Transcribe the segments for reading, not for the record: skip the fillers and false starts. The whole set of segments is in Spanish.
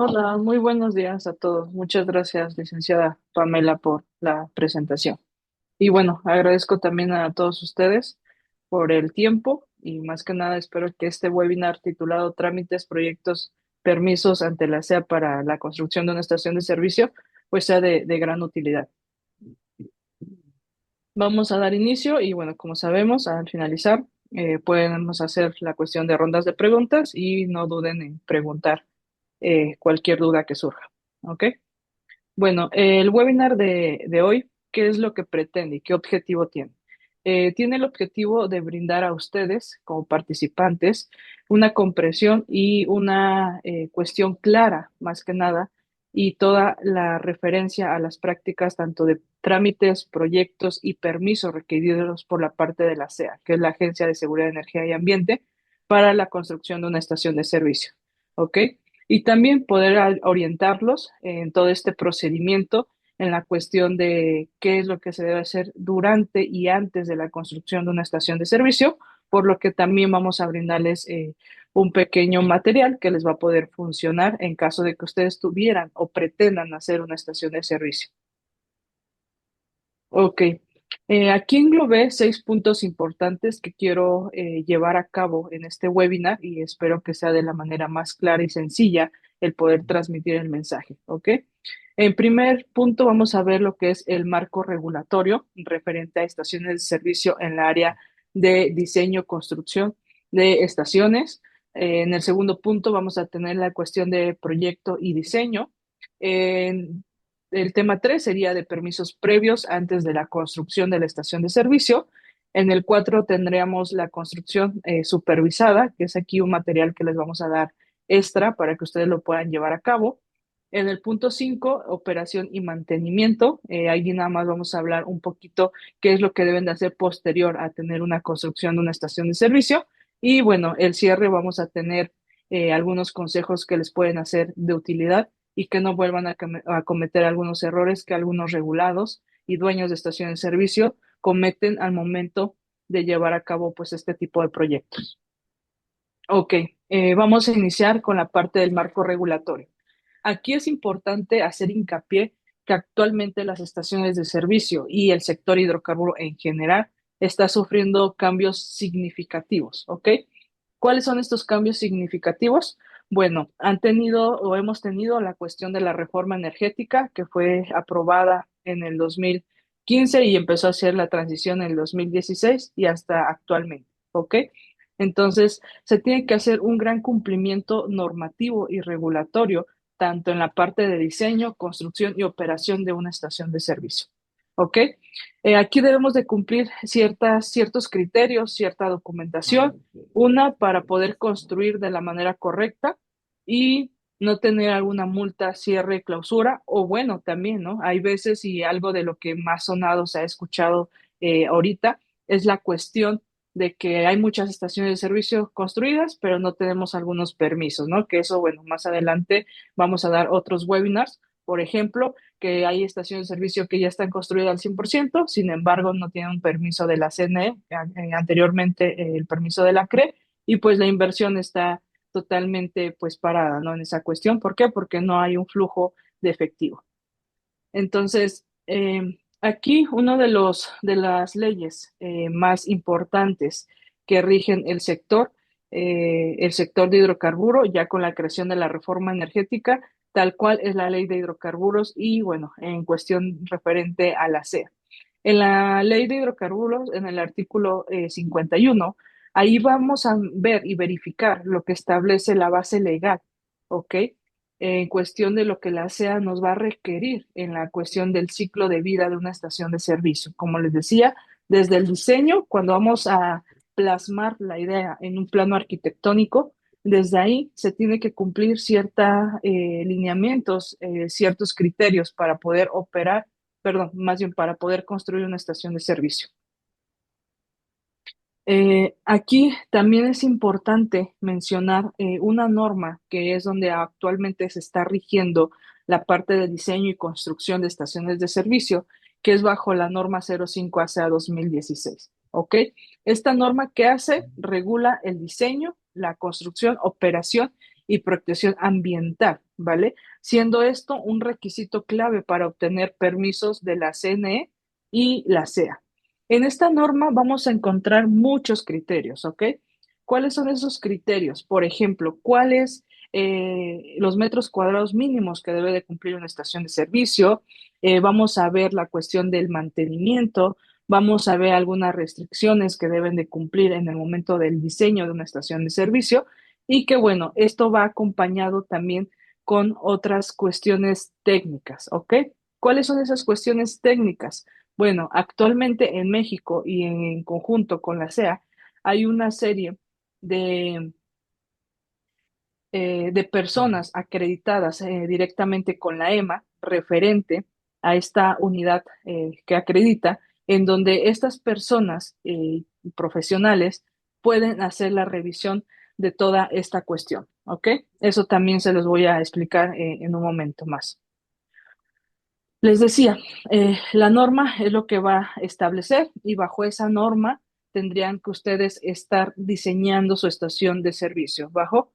Hola, muy buenos días a todos. Muchas gracias, licenciada Pamela, por la presentación. Y bueno, agradezco también a todos ustedes por el tiempo y más que nada espero que este webinar titulado Trámites, Proyectos, Permisos ante la SEA para la construcción de una estación de servicio, pues sea de gran utilidad. Vamos a dar inicio y bueno, como sabemos, al finalizar podemos hacer la cuestión de rondas de preguntas y no duden en preguntar cualquier duda que surja. ¿Ok? Bueno, el webinar de hoy, ¿qué es lo que pretende y qué objetivo tiene? Tiene el objetivo de brindar a ustedes, como participantes, una comprensión y una cuestión clara, más que nada, y toda la referencia a las prácticas tanto de trámites, proyectos y permisos requeridos por la parte de la SEA, que es la Agencia de Seguridad, Energía y Ambiente, para la construcción de una estación de servicio. ¿Ok? Y también poder orientarlos en todo este procedimiento en la cuestión de qué es lo que se debe hacer durante y antes de la construcción de una estación de servicio, por lo que también vamos a brindarles un pequeño material que les va a poder funcionar en caso de que ustedes tuvieran o pretendan hacer una estación de servicio. Ok. Aquí englobé 6 puntos importantes que quiero llevar a cabo en este webinar y espero que sea de la manera más clara y sencilla el poder transmitir el mensaje. ¿Ok? En primer punto vamos a ver lo que es el marco regulatorio referente a estaciones de servicio en la área de diseño, construcción de estaciones. En el segundo punto vamos a tener la cuestión de proyecto y diseño. El tema 3 sería de permisos previos antes de la construcción de la estación de servicio. En el 4 tendríamos la construcción supervisada, que es aquí un material que les vamos a dar extra para que ustedes lo puedan llevar a cabo. En el punto 5, operación y mantenimiento. Ahí nada más vamos a hablar un poquito qué es lo que deben de hacer posterior a tener una construcción de una estación de servicio. Y bueno, el cierre vamos a tener algunos consejos que les pueden hacer de utilidad y que no vuelvan a cometer algunos errores que algunos regulados y dueños de estaciones de servicio cometen al momento de llevar a cabo pues este tipo de proyectos. Ok, vamos a iniciar con la parte del marco regulatorio. Aquí es importante hacer hincapié que actualmente las estaciones de servicio y el sector hidrocarburo en general está sufriendo cambios significativos, ¿ok? ¿Cuáles son estos cambios significativos? Bueno, han tenido o hemos tenido la cuestión de la reforma energética que fue aprobada en el 2015 y empezó a hacer la transición en el 2016 y hasta actualmente, ¿ok? Entonces, se tiene que hacer un gran cumplimiento normativo y regulatorio tanto en la parte de diseño, construcción y operación de una estación de servicio. ¿Ok? Aquí debemos de cumplir ciertos criterios, cierta documentación, una para poder construir de la manera correcta y no tener alguna multa, cierre, clausura, o bueno, también, ¿no? Hay veces y algo de lo que más sonado se ha escuchado ahorita es la cuestión de que hay muchas estaciones de servicio construidas, pero no tenemos algunos permisos, ¿no? Que eso, bueno, más adelante vamos a dar otros webinars, por ejemplo, que hay estaciones de servicio que ya están construidas al 100%, sin embargo, no tienen un permiso de la CNE, anteriormente el permiso de la CRE, y pues la inversión está totalmente pues parada, ¿no? En esa cuestión. ¿Por qué? Porque no hay un flujo de efectivo. Entonces, aquí uno de las leyes más importantes que rigen el sector de hidrocarburo, ya con la creación de la reforma energética, tal cual es la ley de hidrocarburos y bueno, en cuestión referente a la SEA. En la ley de hidrocarburos, en el artículo 51, ahí vamos a ver y verificar lo que establece la base legal, ¿ok? En cuestión de lo que la SEA nos va a requerir en la cuestión del ciclo de vida de una estación de servicio. Como les decía, desde el diseño, cuando vamos a plasmar la idea en un plano arquitectónico, desde ahí se tiene que cumplir ciertos lineamientos, ciertos criterios para poder operar, perdón, más bien para poder construir una estación de servicio. Aquí también es importante mencionar una norma que es donde actualmente se está rigiendo la parte de diseño y construcción de estaciones de servicio, que es bajo la norma 05 ACA 2016. ¿Ok? Esta norma, ¿qué hace? Regula el diseño, la construcción, operación y protección ambiental, ¿vale? Siendo esto un requisito clave para obtener permisos de la CNE y la SEA. En esta norma vamos a encontrar muchos criterios, ¿ok? ¿Cuáles son esos criterios? Por ejemplo, ¿cuáles los metros cuadrados mínimos que debe de cumplir una estación de servicio? Vamos a ver la cuestión del mantenimiento, vamos a ver algunas restricciones que deben de cumplir en el momento del diseño de una estación de servicio y que bueno, esto va acompañado también con otras cuestiones técnicas, ¿ok? ¿Cuáles son esas cuestiones técnicas? Bueno, actualmente en México y en conjunto con la SEA hay una serie de de personas acreditadas directamente con la EMA, referente a esta unidad que acredita, en donde estas personas profesionales pueden hacer la revisión de toda esta cuestión, ¿ok? Eso también se los voy a explicar en un momento más. Les decía, la norma es lo que va a establecer y bajo esa norma tendrían que ustedes estar diseñando su estación de servicio. ¿Bajo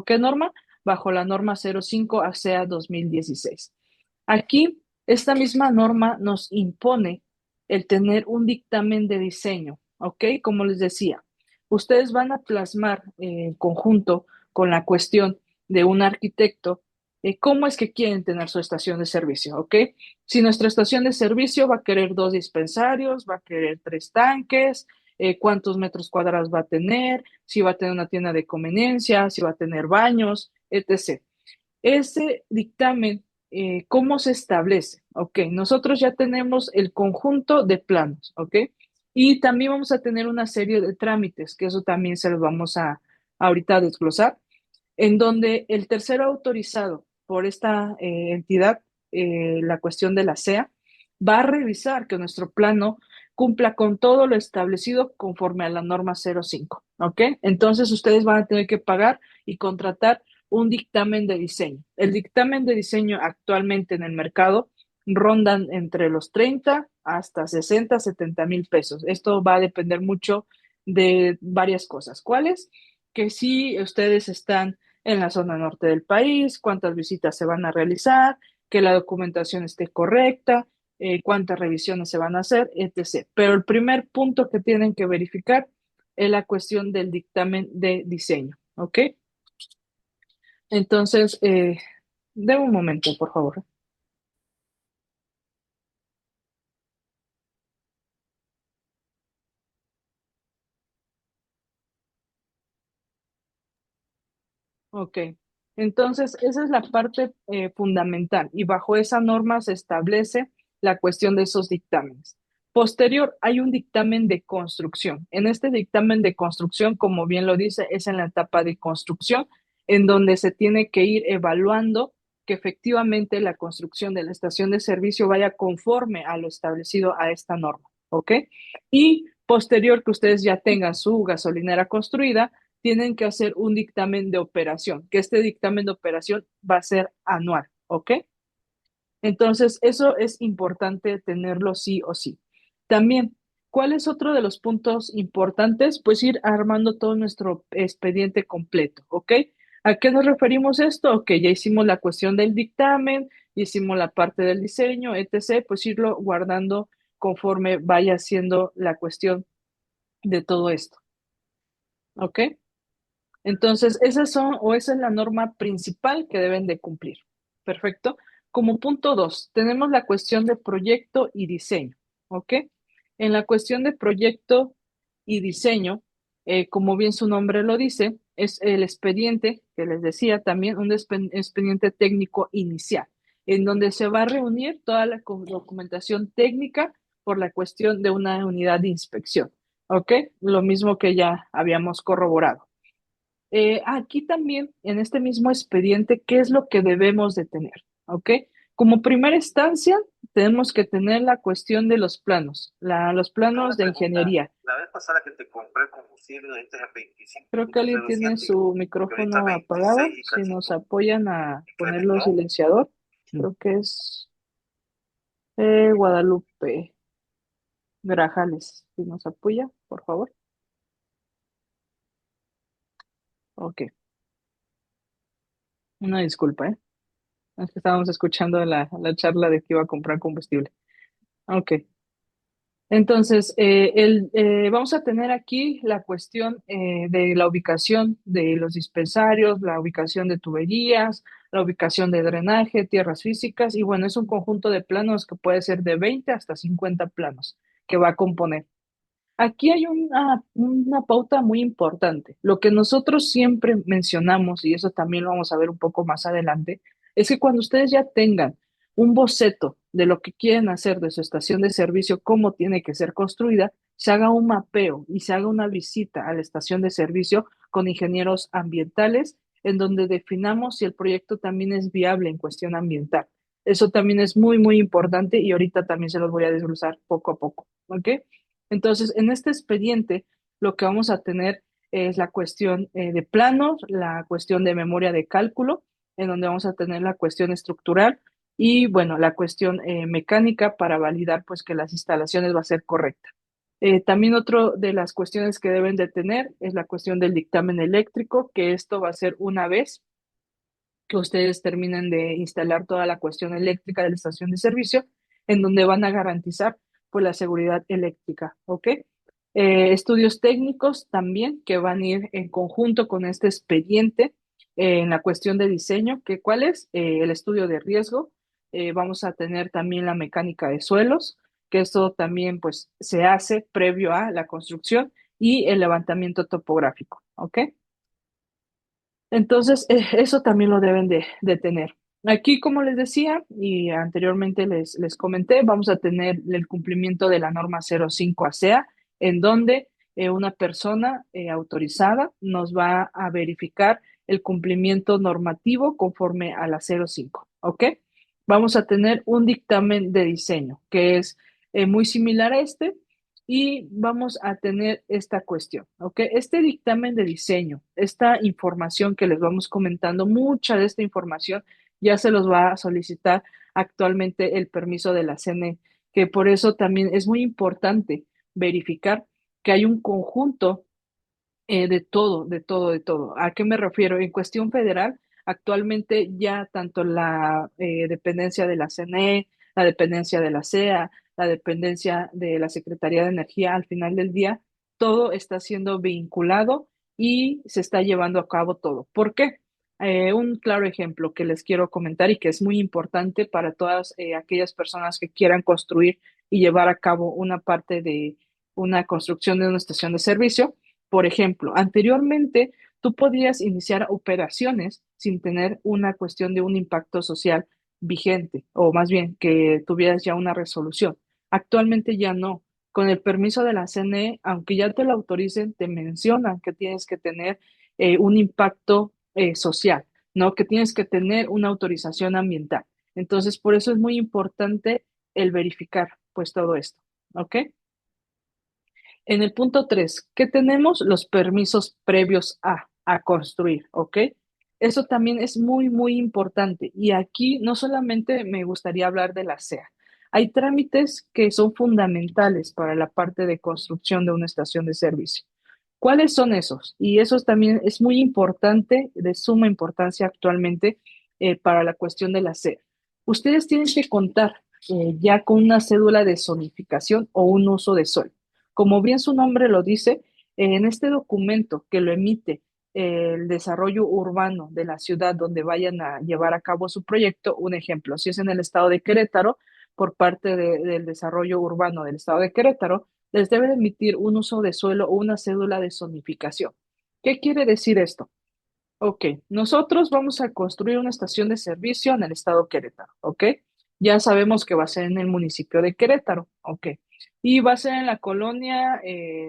qué norma? Bajo la norma 05 ASEA 2016. Aquí, esta misma norma nos impone el tener un dictamen de diseño, ¿ok? Como les decía, ustedes van a plasmar en conjunto con la cuestión de un arquitecto cómo es que quieren tener su estación de servicio, ¿ok? Si nuestra estación de servicio va a querer dos dispensarios, va a querer tres tanques, cuántos metros cuadrados va a tener, si va a tener una tienda de conveniencia, si va a tener baños, etc. Ese dictamen, ¿cómo se establece? Ok, nosotros ya tenemos el conjunto de planos, ¿ok? Y también vamos a tener una serie de trámites, que eso también se los vamos a ahorita a desglosar en donde el tercero autorizado por esta entidad, la cuestión de la SEA, va a revisar que nuestro plano cumpla con todo lo establecido conforme a la norma 05, ¿ok? Entonces ustedes van a tener que pagar y contratar un dictamen de diseño. El dictamen de diseño actualmente en el mercado rondan entre los 30 hasta 60, 70 mil pesos. Esto va a depender mucho de varias cosas. ¿Cuáles? Que si ustedes están en la zona norte del país, cuántas visitas se van a realizar, que la documentación esté correcta, cuántas revisiones se van a hacer, etc. Pero el primer punto que tienen que verificar es la cuestión del dictamen de diseño, ¿ok? Entonces, deme un momento, por favor. Ok, entonces esa es la parte fundamental y bajo esa norma se establece la cuestión de esos dictámenes. Posterior, hay un dictamen de construcción. En este dictamen de construcción, como bien lo dice, es en la etapa de construcción, en donde se tiene que ir evaluando que efectivamente la construcción de la estación de servicio vaya conforme a lo establecido a esta norma, ¿ok? Y posterior que ustedes ya tengan su gasolinera construida, tienen que hacer un dictamen de operación, que este dictamen de operación va a ser anual, ¿ok? Entonces, eso es importante tenerlo sí o sí. También, ¿cuál es otro de los puntos importantes? Pues ir armando todo nuestro expediente completo, ¿ok? ¿A qué nos referimos esto? Ok, ya hicimos la cuestión del dictamen, hicimos la parte del diseño, etc., pues irlo guardando conforme vaya haciendo la cuestión de todo esto, ¿ok? Entonces, esas son o esa es la norma principal que deben de cumplir. Perfecto. Como punto dos, tenemos la cuestión de proyecto y diseño. ¿Ok? En la cuestión de proyecto y diseño, como bien su nombre lo dice, es el expediente que les decía también, un expediente técnico inicial, en donde se va a reunir toda la documentación técnica por la cuestión de una unidad de inspección. ¿Ok? Lo mismo que ya habíamos corroborado. Aquí también, en este mismo expediente, ¿qué es lo que debemos de tener? ¿Ok? Como primera instancia, tenemos que tener la cuestión de los planos, los planos de ingeniería. La vez pasada que te compré el combustible, ahorita es 25 Creo que puntos alguien tiene reduciendo, su porque ahorita micrófono apagado. 26 y Si nos cachito apoyan a ponerlo incrementó. silenciador, creo que es Guadalupe Grajales. Si nos apoya, por favor. Ok. Una disculpa, ¿eh? Es que estábamos escuchando la charla de que iba a comprar combustible. Ok. Entonces, vamos a tener aquí la cuestión de la ubicación de los dispensarios, la ubicación de tuberías, la ubicación de drenaje, tierras físicas, y bueno, es un conjunto de planos que puede ser de 20 hasta 50 planos que va a componer. Aquí hay una pauta muy importante. Lo que nosotros siempre mencionamos, y eso también lo vamos a ver un poco más adelante, es que cuando ustedes ya tengan un boceto de lo que quieren hacer de su estación de servicio, cómo tiene que ser construida, se haga un mapeo y se haga una visita a la estación de servicio con ingenieros ambientales, en donde definamos si el proyecto también es viable en cuestión ambiental. Eso también es muy, muy importante y ahorita también se los voy a desglosar poco a poco. ¿Ok? Entonces, en este expediente, lo que vamos a tener es la cuestión de planos, la cuestión de memoria de cálculo, en donde vamos a tener la cuestión estructural y, bueno, la cuestión mecánica para validar, pues, que las instalaciones va a ser correcta. También otro de las cuestiones que deben de tener es la cuestión del dictamen eléctrico, que esto va a ser una vez que ustedes terminen de instalar toda la cuestión eléctrica de la estación de servicio, en donde van a garantizar pues la seguridad eléctrica, ¿ok? Estudios técnicos también que van a ir en conjunto con este expediente en la cuestión de diseño, que cuál es el estudio de riesgo. Vamos a tener también la mecánica de suelos, que esto también pues se hace previo a la construcción y el levantamiento topográfico, ¿ok? Entonces, eso también lo deben de tener. Aquí, como les decía y anteriormente les comenté, vamos a tener el cumplimiento de la norma 05 ASEA, en donde una persona autorizada nos va a verificar el cumplimiento normativo conforme a la 05, ¿ok? Vamos a tener un dictamen de diseño que es muy similar a este, y vamos a tener esta cuestión, ¿ok? Este dictamen de diseño, esta información que les vamos comentando, mucha de esta información ya se los va a solicitar actualmente el permiso de la CNE, que por eso también es muy importante verificar que hay un conjunto de todo, de todo, de todo. ¿A qué me refiero? En cuestión federal, actualmente ya tanto la dependencia de la CNE, la dependencia de la CEA, la dependencia de la Secretaría de Energía, al final del día, todo está siendo vinculado y se está llevando a cabo todo. ¿Por qué? Un claro ejemplo que les quiero comentar y que es muy importante para todas aquellas personas que quieran construir y llevar a cabo una parte de una construcción de una estación de servicio. Por ejemplo, anteriormente tú podías iniciar operaciones sin tener una cuestión de un impacto social vigente, o más bien que tuvieras ya una resolución. Actualmente ya no. Con el permiso de la CNE, aunque ya te lo autoricen, te mencionan que tienes que tener un impacto social, ¿no? Que tienes que tener una autorización ambiental. Entonces, por eso es muy importante el verificar, pues, todo esto, ¿ok? En el punto 3, ¿qué tenemos? Los permisos previos a construir, ¿ok? Eso también es muy, muy importante. Y aquí no solamente me gustaría hablar de la SEA. Hay trámites que son fundamentales para la parte de construcción de una estación de servicio. ¿Cuáles son esos? Y eso también es muy importante, de suma importancia actualmente para la cuestión de la SEA. Ustedes tienen que contar ya con una cédula de zonificación o un uso de suelo. Como bien su nombre lo dice, en este documento que lo emite el desarrollo urbano de la ciudad donde vayan a llevar a cabo su proyecto, un ejemplo, si es en el estado de Querétaro, por parte del desarrollo urbano del estado de Querétaro, les debe emitir un uso de suelo o una cédula de zonificación. ¿Qué quiere decir esto? Ok, nosotros vamos a construir una estación de servicio en el estado de Querétaro, ¿ok? Ya sabemos que va a ser en el municipio de Querétaro, ¿ok? Y va a ser en la colonia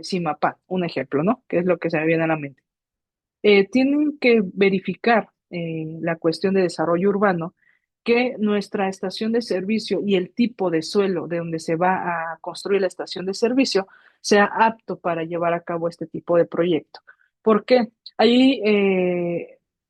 Zimapán, un ejemplo, ¿no? Que es lo que se me viene a la mente. Tienen que verificar la cuestión de desarrollo urbano, que nuestra estación de servicio y el tipo de suelo de donde se va a construir la estación de servicio sea apto para llevar a cabo este tipo de proyecto. ¿Por qué? Ahí,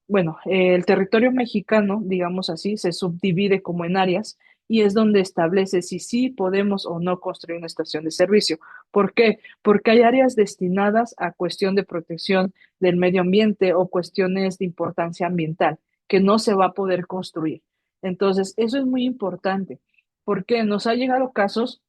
bueno, el territorio mexicano, digamos así, se subdivide como en áreas y es donde establece si sí podemos o no construir una estación de servicio. ¿Por qué? Porque hay áreas destinadas a cuestión de protección del medio ambiente o cuestiones de importancia ambiental. que no se va a poder construir. Entonces, eso es muy importante, porque nos ha llegado casos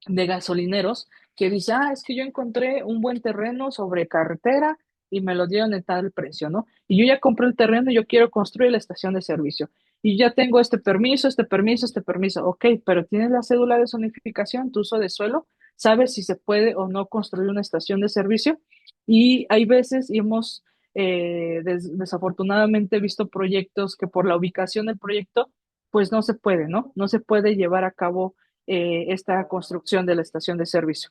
de gasolineros que dice, ah, es que yo encontré un buen terreno sobre carretera y me lo dieron en tal precio, ¿no? Y yo ya compré el terreno y yo quiero construir la estación de servicio. Y ya tengo este permiso, este permiso, este permiso. Ok, pero tienes la cédula de zonificación, tu uso de suelo, sabes si se puede o no construir una estación de servicio. Y hay veces, y hemos desafortunadamente visto proyectos que por la ubicación del proyecto, pues no se puede, ¿no? No se puede llevar a cabo esta construcción de la estación de servicio.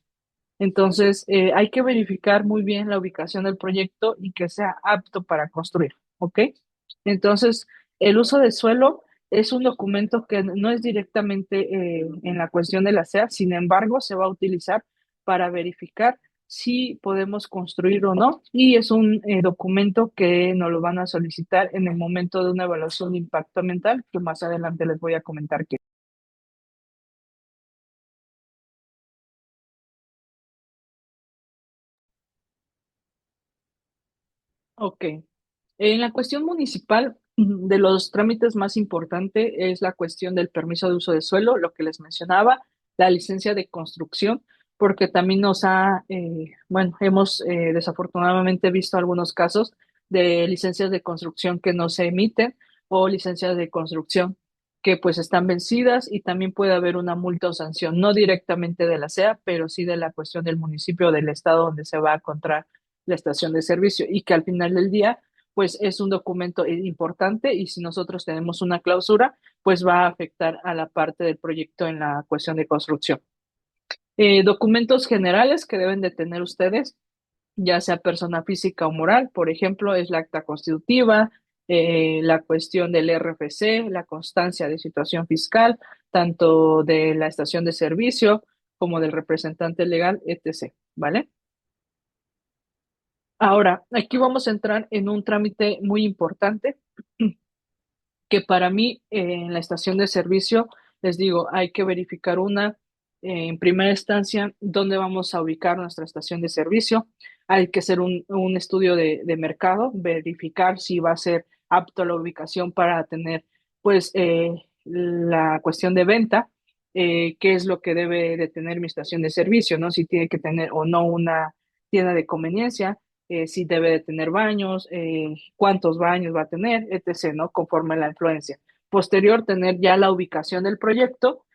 Entonces, hay que verificar muy bien la ubicación del proyecto y que sea apto para construir, ¿ok? Entonces, el uso de suelo es un documento que no es directamente en la cuestión de la SEA, sin embargo, se va a utilizar para verificar si podemos construir o no, y es un documento que nos lo van a solicitar en el momento de una evaluación de impacto ambiental, que más adelante les voy a comentar qué. Ok. En la cuestión municipal, de los trámites más importante es la cuestión del permiso de uso de suelo, lo que les mencionaba, la licencia de construcción, porque también bueno, hemos desafortunadamente visto algunos casos de licencias de construcción que no se emiten o licencias de construcción que pues están vencidas y también puede haber una multa o sanción, no directamente de la SEA, pero sí de la cuestión del municipio o del estado donde se va a encontrar la estación de servicio y que al final del día pues es un documento importante y si nosotros tenemos una clausura, pues va a afectar a la parte del proyecto en la cuestión de construcción. Documentos generales que deben de tener ustedes, ya sea persona física o moral, por ejemplo, es la acta constitutiva, la cuestión del RFC, la constancia de situación fiscal, tanto de la estación de servicio como del representante legal, etc. ¿Vale? Ahora, aquí vamos a entrar en un trámite muy importante que para mí en la estación de servicio, les digo, hay que verificar en primera instancia, dónde vamos a ubicar nuestra estación de servicio. Hay que hacer un estudio de mercado, verificar si va a ser apto la ubicación para tener, pues, la cuestión de venta, qué es lo que debe de tener mi estación de servicio, ¿no? Si tiene que tener o no una tienda de conveniencia, si debe de tener baños, cuántos baños va a tener, etc., ¿no? Conforme a la influencia. Posterior, tener ya la ubicación del proyecto,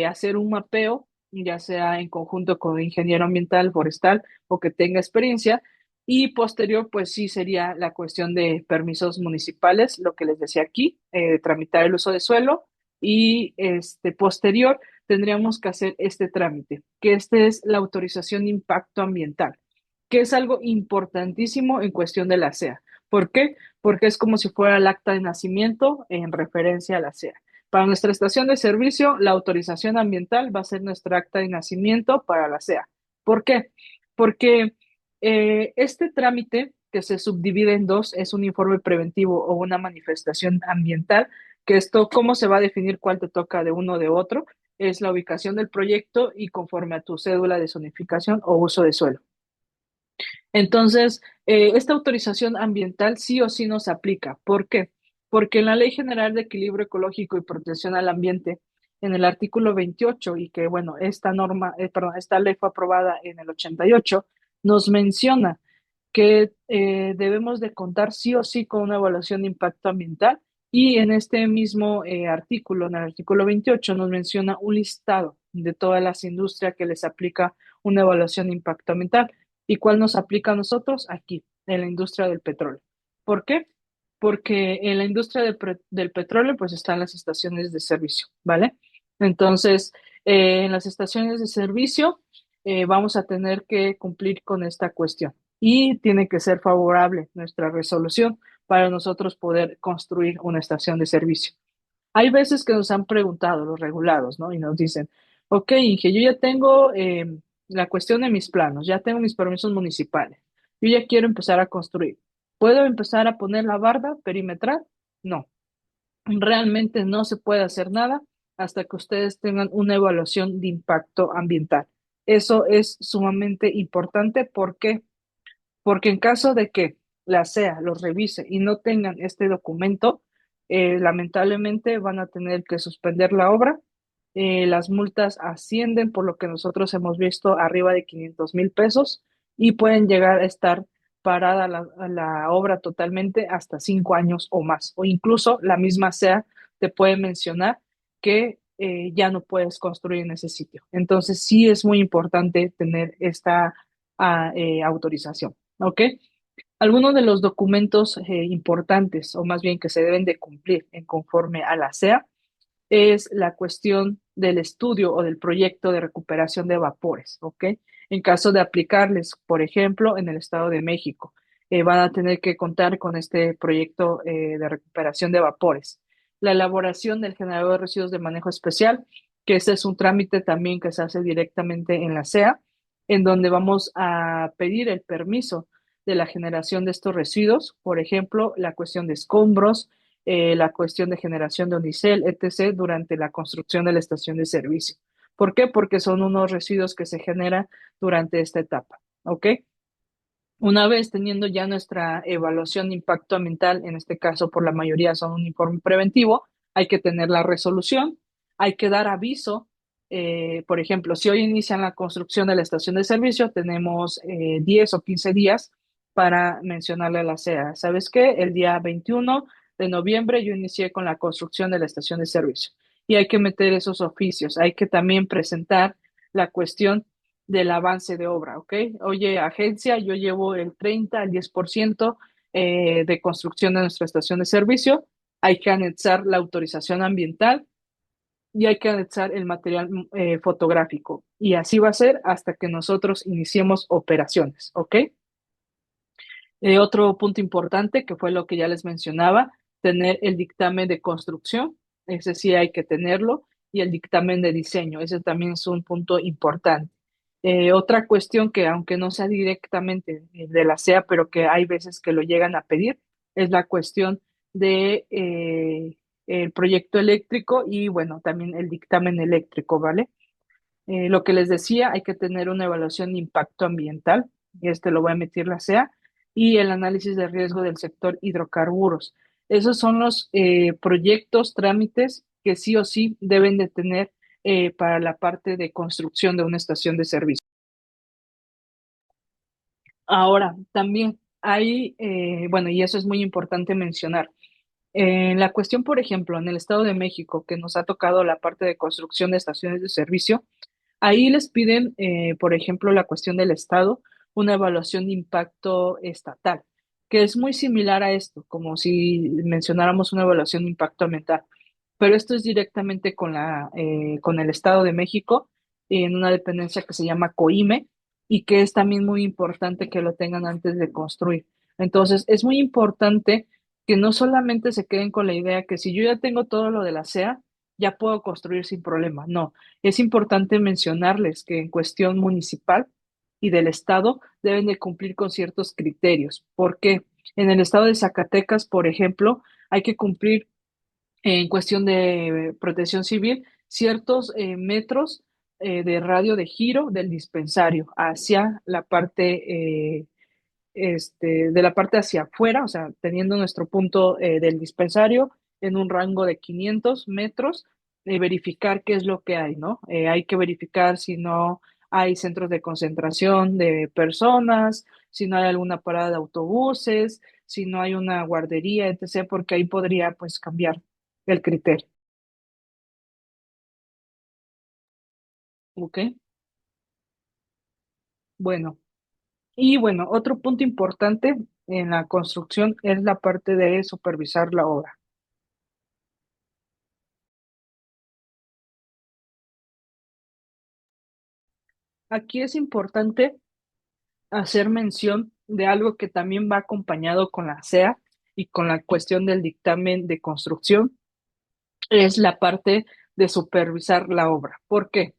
hacer un mapeo, ya sea en conjunto con ingeniero ambiental, forestal o que tenga experiencia. Y posterior, pues sí sería la cuestión de permisos municipales, lo que les decía aquí, tramitar el uso de suelo. Y posterior, tendríamos que hacer este trámite, que este es la autorización de impacto ambiental, que es algo importantísimo en cuestión de la SEA. ¿Por qué? Porque es como si fuera el acta de nacimiento en referencia a la SEA. Para nuestra estación de servicio, la autorización ambiental va a ser nuestra acta de nacimiento para la SEA. ¿Por qué? Porque este trámite que se subdivide en dos es un informe preventivo o una manifestación ambiental, que esto, ¿cómo se va a definir cuál te toca de uno o de otro? Es la ubicación del proyecto y conforme a tu cédula de zonificación o uso de suelo. Entonces, esta autorización ambiental sí o sí nos aplica. ¿Por qué? Porque en la Ley General de Equilibrio Ecológico y Protección al Ambiente, en el artículo 28, y que bueno, esta ley fue aprobada en el 88, nos menciona que debemos de contar sí o sí con una evaluación de impacto ambiental y en este mismo artículo, en el artículo 28, nos menciona un listado de todas las industrias que les aplica una evaluación de impacto ambiental. ¿Y cuál nos aplica a nosotros? Aquí, en la industria del petróleo. ¿Por qué? Porque en la industria del petróleo, pues están las estaciones de servicio, ¿vale? Entonces, en las estaciones de servicio vamos a tener que cumplir con esta cuestión y tiene que ser favorable nuestra resolución para nosotros poder construir una estación de servicio. Hay veces que nos han preguntado los regulados, ¿no? Y nos dicen, ok, Inge, yo ya tengo la cuestión de mis planos, ya tengo mis permisos municipales, yo ya quiero empezar a construir. ¿Puedo empezar a poner la barda perimetral? No, realmente no se puede hacer nada hasta que ustedes tengan una evaluación de impacto ambiental. Eso es sumamente importante. ¿Por qué? Porque en caso de que la SEA los revise y no tengan este documento, lamentablemente van a tener que suspender la obra. Las multas ascienden, por lo que nosotros hemos visto, arriba de 500,000 pesos y pueden llegar a estar parada la obra totalmente hasta 5 años o más. O incluso la misma SEA te puede mencionar que ya no puedes construir en ese sitio. Entonces sí es muy importante tener esta autorización. ¿Ok? Algunos de los documentos importantes, o más bien que se deben de cumplir en conforme a la SEA, es la cuestión del estudio o del proyecto de recuperación de vapores, ¿ok? En caso de aplicarles, por ejemplo, en el Estado de México, van a tener que contar con este proyecto de recuperación de vapores. La elaboración del generador de residuos de manejo especial, que ese es un trámite también que se hace directamente en la SEA, en donde vamos a pedir el permiso de la generación de estos residuos, por ejemplo, la cuestión de escombros, la cuestión de generación de unicel, etc., durante la construcción de la estación de servicio. ¿Por qué? Porque son unos residuos que se generan durante esta etapa. ¿Ok? Una vez teniendo ya nuestra evaluación de impacto ambiental, en este caso por la mayoría son un informe preventivo, hay que tener la resolución, hay que dar aviso. Por ejemplo, si hoy inician la construcción de la estación de servicio, tenemos 10 o 15 días para mencionarle a la CEA. ¿Sabes qué? El día 21 de noviembre yo inicié con la construcción de la estación de servicio y hay que meter esos oficios, hay que también presentar la cuestión del avance de obra, ¿ok? Oye, agencia, yo llevo el 30 al 10% de construcción de nuestra estación de servicio, hay que anexar la autorización ambiental y hay que anexar el material fotográfico. Y así va a ser hasta que nosotros iniciemos operaciones, ¿ok? Otro punto importante, que fue lo que ya les mencionaba, tener el dictamen de construcción, ese sí hay que tenerlo, y el dictamen de diseño, ese también es un punto importante. Otra cuestión que aunque no sea directamente de la SEA, pero que hay veces que lo llegan a pedir, es la cuestión de el proyecto eléctrico y bueno, también el dictamen eléctrico, ¿vale? Lo que les decía, hay que tener una evaluación de impacto ambiental, y este lo voy a emitir la SEA, y el análisis de riesgo del sector hidrocarburos. Esos son los proyectos, trámites que sí o sí deben de tener para la parte de construcción de una estación de servicio. Ahora, también hay, bueno, y eso es muy importante mencionar. En la cuestión, por ejemplo, en el Estado de México, que nos ha tocado la parte de construcción de estaciones de servicio, ahí les piden, por ejemplo, la cuestión del Estado, una evaluación de impacto estatal, que es muy similar a esto, como si mencionáramos una evaluación de impacto ambiental, pero esto es directamente con el Estado de México, en una dependencia que se llama COIME y que es también muy importante que lo tengan antes de construir. Entonces, es muy importante que no solamente se queden con la idea que si yo ya tengo todo lo de la SEA, ya puedo construir sin problema. No, es importante mencionarles que en cuestión municipal y del estado deben de cumplir con ciertos criterios. Porque en el estado de Zacatecas, por ejemplo, hay que cumplir en cuestión de protección civil ciertos metros de radio de giro del dispensario hacia la parte de la parte hacia afuera, o sea, teniendo nuestro punto del dispensario en un rango de 500 metros, verificar qué es lo que hay, ¿no? Hay que verificar si no hay centros de concentración de personas, si no hay alguna parada de autobuses, si no hay una guardería, etc., porque ahí podría, pues, cambiar el criterio. ¿Ok? Bueno, y bueno, otro punto importante en la construcción es la parte de supervisar la obra. Aquí es importante hacer mención de algo que también va acompañado con la SEA y con la cuestión del dictamen de construcción, es la parte de supervisar la obra. ¿Por qué?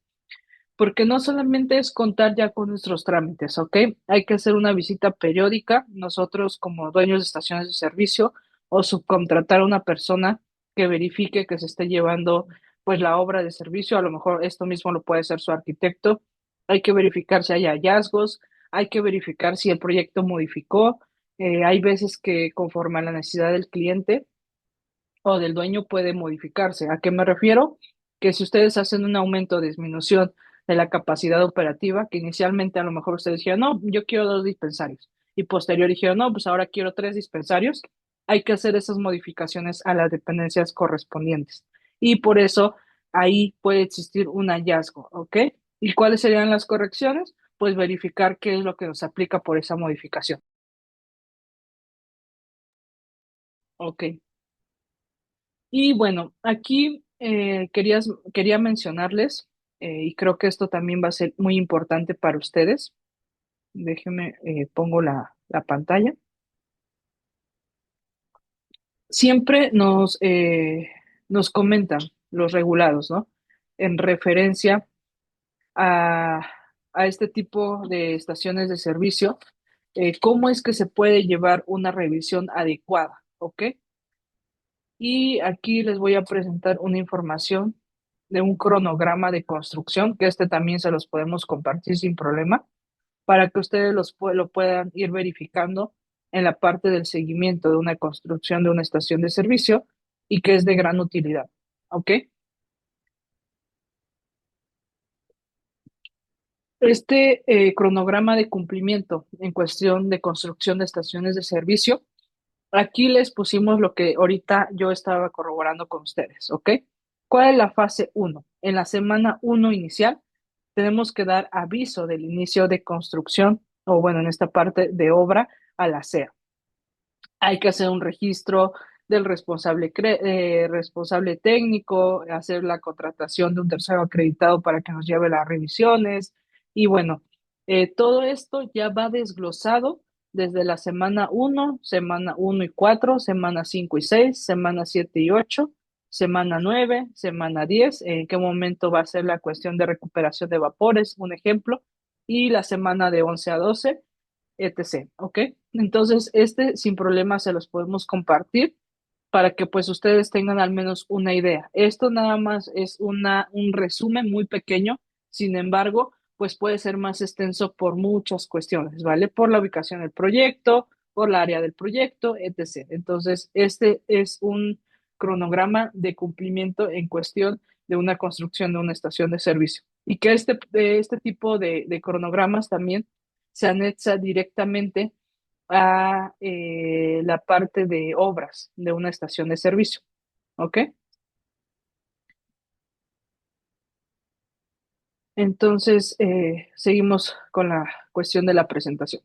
Porque no solamente es contar ya con nuestros trámites, ¿ok? Hay que hacer una visita periódica, nosotros como dueños de estaciones de servicio o subcontratar a una persona que verifique que se esté llevando pues la obra de servicio, a lo mejor esto mismo lo puede hacer su arquitecto, hay que verificar si hay hallazgos, hay que verificar si el proyecto modificó, hay veces que conforme a la necesidad del cliente o del dueño puede modificarse. ¿A qué me refiero? Que si ustedes hacen un aumento o disminución de la capacidad operativa, que inicialmente a lo mejor ustedes dijeron, no, yo quiero 2 dispensarios, y posterior dijeron, no, pues ahora quiero 3 dispensarios, hay que hacer esas modificaciones a las dependencias correspondientes. Y por eso ahí puede existir un hallazgo, ¿ok? ¿Y cuáles serían las correcciones? Pues verificar qué es lo que nos aplica por esa modificación. Ok. Y bueno, aquí quería mencionarles, y creo que esto también va a ser muy importante para ustedes. Déjenme, pongo la pantalla. Siempre nos comentan los regulados, ¿no? En referencia a, a este tipo de estaciones de servicio, cómo es que se puede llevar una revisión adecuada, ¿ok? Y aquí les voy a presentar una información de un cronograma de construcción, que este también se los podemos compartir sin problema, para que ustedes lo puedan ir verificando en la parte del seguimiento de una construcción de una estación de servicio y que es de gran utilidad. ¿Ok? Este cronograma de cumplimiento en cuestión de construcción de estaciones de servicio, aquí les pusimos lo que ahorita yo estaba corroborando con ustedes, ¿ok? ¿Cuál es la fase uno? En la semana uno inicial, tenemos que dar aviso del inicio de construcción, o bueno, en esta parte de obra a la SEA. Hay que hacer un registro del responsable técnico, hacer la contratación de un tercero acreditado para que nos lleve las revisiones. Y bueno, todo esto ya va desglosado desde la semana uno y 4, semana 5 y 6, semana 7 y 8, semana 9, semana 10, en qué momento va a ser la cuestión de recuperación de vapores, un ejemplo, y la semana de 11 a 12 etc. ¿Ok? Entonces, este sin problema se los podemos compartir para que pues ustedes tengan al menos una idea. Esto nada más es un resumen muy pequeño, sin embargo, pues puede ser más extenso por muchas cuestiones, ¿vale? Por la ubicación del proyecto, por la área del proyecto, etc. Entonces, este es un cronograma de cumplimiento en cuestión de una construcción de una estación de servicio. Y que este tipo de cronogramas también se anexa directamente a la parte de obras de una estación de servicio. ¿Ok? Entonces, seguimos con la cuestión de la presentación.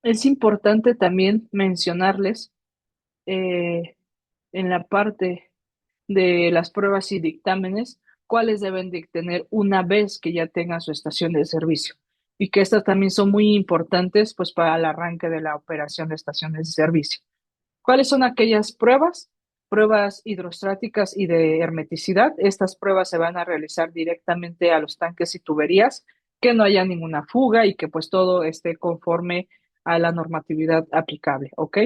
Es importante también mencionarles eh, en la parte de las pruebas y dictámenes cuáles deben de tener una vez que ya tengan su estación de servicio y que estas también son muy importantes pues para el arranque de la operación de estaciones de servicio. ¿Cuáles son aquellas pruebas? Pruebas hidrostáticas y de hermeticidad. Estas pruebas se van a realizar directamente a los tanques y tuberías, que no haya ninguna fuga y que pues todo esté conforme a la normatividad aplicable, ¿ok?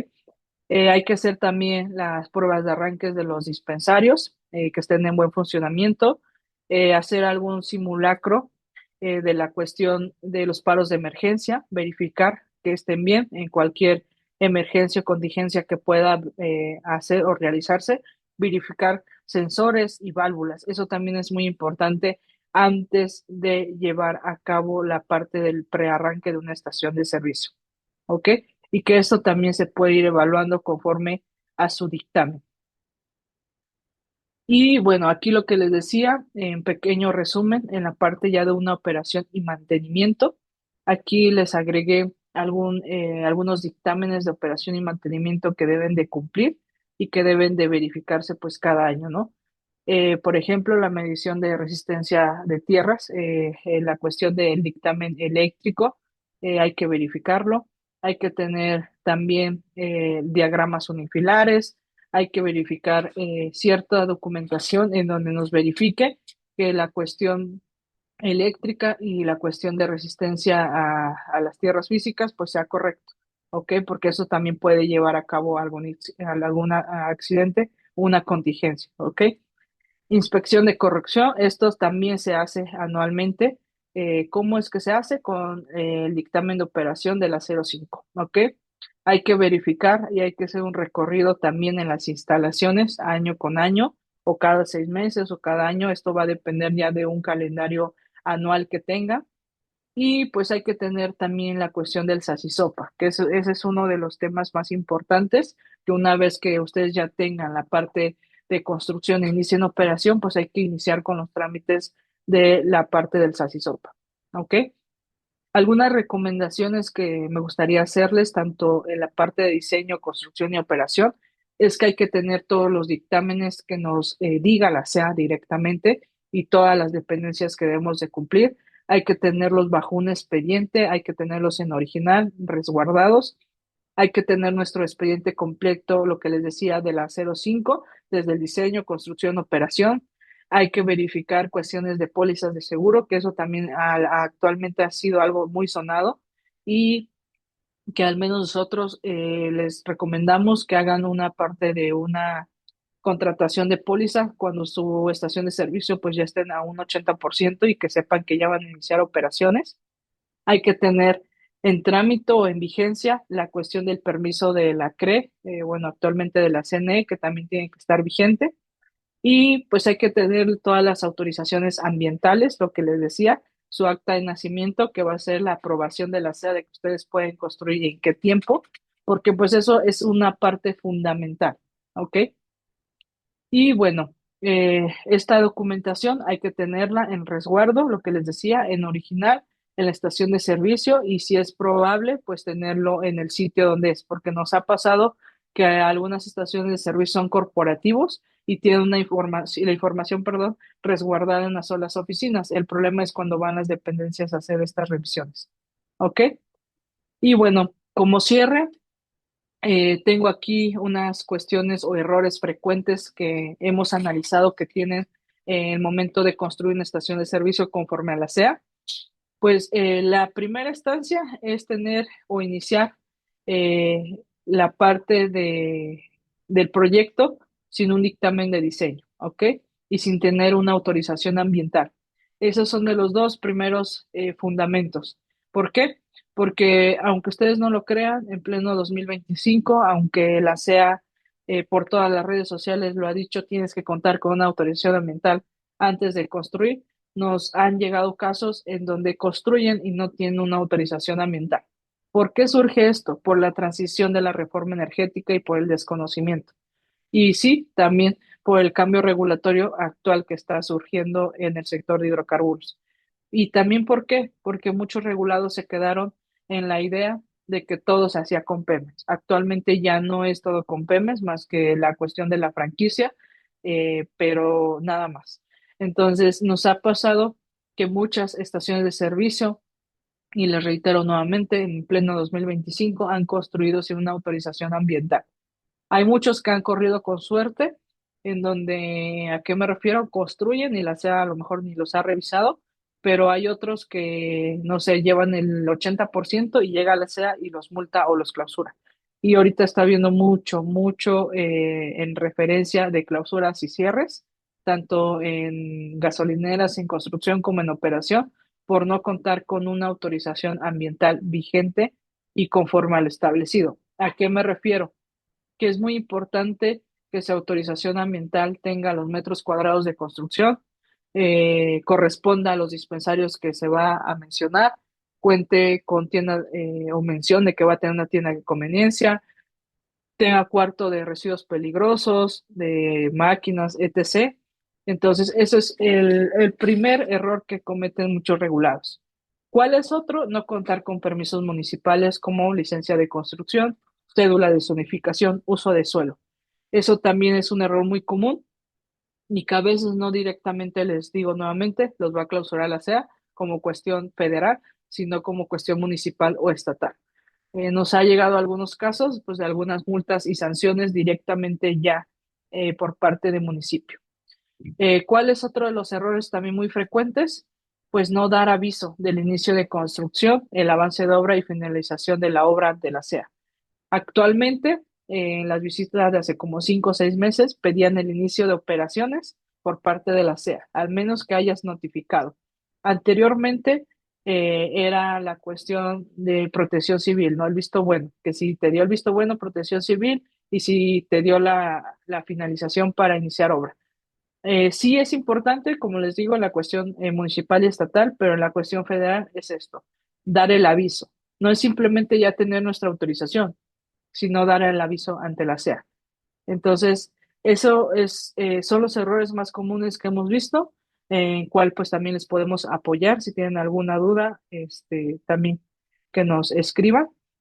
Hay que hacer también las pruebas de arranques de los dispensarios, que estén en buen funcionamiento, hacer algún simulacro de la cuestión de los paros de emergencia, verificar que estén bien en cualquier emergencia o contingencia que pueda hacer o realizarse, verificar sensores y válvulas. Eso también es muy importante antes de llevar a cabo la parte del prearranque de una estación de servicio. ¿Ok? Y que esto también se puede ir evaluando conforme a su dictamen. Y bueno, aquí lo que les decía, en pequeño resumen, en la parte ya de una operación y mantenimiento, aquí les agregué algunos dictámenes de operación y mantenimiento que deben de cumplir y que deben de verificarse pues cada año, ¿no? Por ejemplo, la medición de resistencia de tierras, la cuestión del dictamen eléctrico, hay que verificarlo. Hay que tener también diagramas unifilares, hay que verificar cierta documentación en donde nos verifique que la cuestión eléctrica y la cuestión de resistencia a las tierras físicas pues sea correcto, ¿ok? Porque eso también puede llevar a cabo algún accidente, una contingencia, ¿ok? Inspección de corrección, esto también se hace anualmente. ¿Cómo es que se hace? Con el dictamen de operación de la 05, ¿ok? Hay que verificar y hay que hacer un recorrido también en las instalaciones año con año o cada 6 meses o cada año. Esto va a depender ya de un calendario anual que tenga. Y pues hay que tener también la cuestión del SASISOPA, que ese es uno de los temas más importantes, que una vez que ustedes ya tengan la parte de construcción e inicien operación, pues hay que iniciar con los trámites de la parte del SASISOPA. ¿Ok? Algunas recomendaciones que me gustaría hacerles, tanto en la parte de diseño, construcción y operación, es que hay que tener todos los dictámenes que nos diga la SEA directamente y todas las dependencias que debemos de cumplir. Hay que tenerlos bajo un expediente, hay que tenerlos en original, resguardados. Hay que tener nuestro expediente completo, lo que les decía de la 05, desde el diseño, construcción, operación. Hay que verificar cuestiones de pólizas de seguro, que eso también actualmente ha sido algo muy sonado y que al menos nosotros les recomendamos que hagan una parte de una contratación de póliza cuando su estación de servicio pues ya estén a un 80% y que sepan que ya van a iniciar operaciones. Hay que tener en trámite o en vigencia la cuestión del permiso de la CRE, bueno, actualmente de la CNE, que también tiene que estar vigente. Y pues hay que tener todas las autorizaciones ambientales, lo que les decía, su acta de nacimiento, que va a ser la aprobación de la SEA de que ustedes pueden construir y en qué tiempo, porque pues eso es una parte fundamental, ¿ok? Y bueno, esta documentación hay que tenerla en resguardo, lo que les decía, en original, en la estación de servicio y si es probable, pues tenerlo en el sitio donde es, porque nos ha pasado que algunas estaciones de servicio son corporativos y tienen una información, la información, perdón, resguardada en las solas oficinas. El problema es cuando van las dependencias a hacer estas revisiones. ¿Ok? Y bueno, como cierre, tengo aquí unas cuestiones o errores frecuentes que hemos analizado que tienen en el momento de construir una estación de servicio conforme a la SEA. Pues la primera instancia es tener o iniciar la parte del proyecto sin un dictamen de diseño, ¿ok? Y sin tener una autorización ambiental. Esos son de los dos primeros fundamentos. ¿Por qué? Porque aunque ustedes no lo crean, en pleno 2025, aunque la SEA por todas las redes sociales lo ha dicho, tienes que contar con una autorización ambiental antes de construir, nos han llegado casos en donde construyen y no tienen una autorización ambiental. ¿Por qué surge esto? Por la transición de la reforma energética y por el desconocimiento. Y sí, también por el cambio regulatorio actual que está surgiendo en el sector de hidrocarburos. Y también ¿por qué? Porque muchos regulados se quedaron en la idea de que todo se hacía con Pemex. Actualmente ya no es todo con Pemex, más que la cuestión de la franquicia, pero nada más. Entonces, nos ha pasado que muchas estaciones de servicio, y les reitero nuevamente, en pleno 2025 han construido sin una autorización ambiental. Hay muchos que han corrido con suerte, en donde, ¿a qué me refiero? Construyen y la SEA a lo mejor ni los ha revisado, pero hay otros que, no sé, llevan el 80% y llega a la SEA y los multa o los clausura. Y ahorita está habiendo mucho en referencia de clausuras y cierres, tanto en gasolineras, en construcción como en operación, por no contar con una autorización ambiental vigente y conforme a lo establecido. ¿A qué me refiero? Que es muy importante que esa autorización ambiental tenga los metros cuadrados de construcción, corresponda a los dispensarios que se va a mencionar, cuente con tienda o mencione que va a tener una tienda de conveniencia, tenga cuarto de residuos peligrosos, de máquinas, etc. Entonces, eso es el primer error que cometen muchos regulados. ¿Cuál es otro? No contar con permisos municipales como licencia de construcción, cédula de zonificación, uso de suelo. Eso también es un error muy común y que a veces no directamente les digo nuevamente, los va a clausurar la SEA como cuestión federal, sino como cuestión municipal o estatal. Nos ha llegado algunos casos, pues de algunas multas y sanciones directamente ya por parte del municipio. ¿Cuál es otro de los errores también muy frecuentes? Pues no dar aviso del inicio de construcción, el avance de obra y finalización de la obra ante la SEA. Actualmente, en las visitas de hace como 5 o 6 meses, pedían el inicio de operaciones por parte de la SEA, al menos que hayas notificado. Anteriormente era la cuestión de protección civil, ¿no? El visto bueno, que si te dio el visto bueno, protección civil, y si te dio la finalización para iniciar obra. Sí es importante, como les digo, la cuestión municipal y estatal, pero en la cuestión federal es esto, dar el aviso. No es simplemente ya tener nuestra autorización, sino dar el aviso ante la SEA. Entonces, eso son los errores más comunes que hemos visto, en cual pues también les podemos apoyar si tienen alguna duda, también que nos escriban